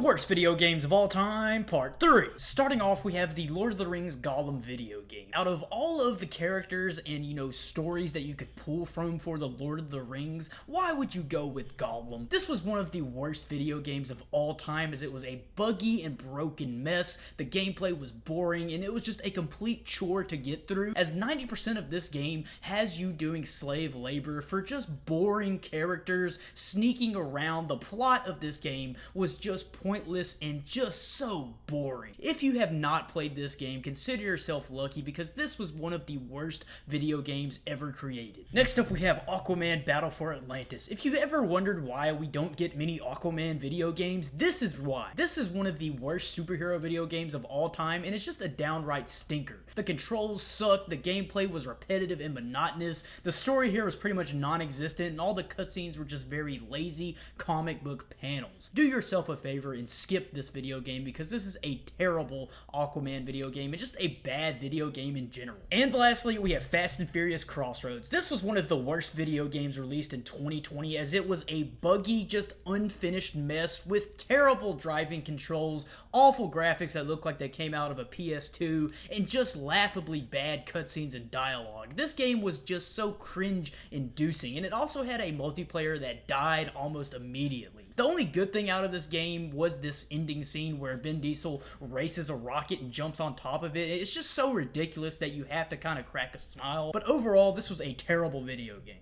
worst video games of all time, part 3. Starting off, we have the Lord of the Rings Gollum video game. Out of all of the characters and, stories that you could pull from for the Lord of the Rings, why would you go with Gollum? This was one of the worst video games of all time, as it was a buggy and broken mess. The gameplay was boring, and it was just a complete chore to get through, as 90% of this game has you doing slave labor for just boring characters sneaking around. The plot of this game was just pointless and just so boring. If you have not played this game, consider yourself lucky, because this was one of the worst video games ever created. Next up, we have Aquaman Battle for Atlantis. If you've ever wondered why we don't get many Aquaman video games, this is why. This is one of the worst superhero video games of all time, and it's just a downright stinker. The controls sucked, the gameplay was repetitive and monotonous, the story here was pretty much non-existent, and all the cutscenes were just very lazy comic book panels. Do yourself a favor and skip this video game, because this is a terrible Aquaman video game and just a bad video game in general. And lastly, we have Fast and Furious Crossroads. This was one of the worst video games released in 2020, as it was a buggy, just unfinished mess with terrible driving controls, awful graphics that look like they came out of a PS2, and just laughably bad cutscenes and dialogue. This game was just so cringe-inducing, and it also had a multiplayer that died almost immediately. The only good thing out of this game was this ending scene where Vin Diesel races a rocket and jumps on top of it. It's just so ridiculous that you have to kind of crack a smile. But overall, this was a terrible video game.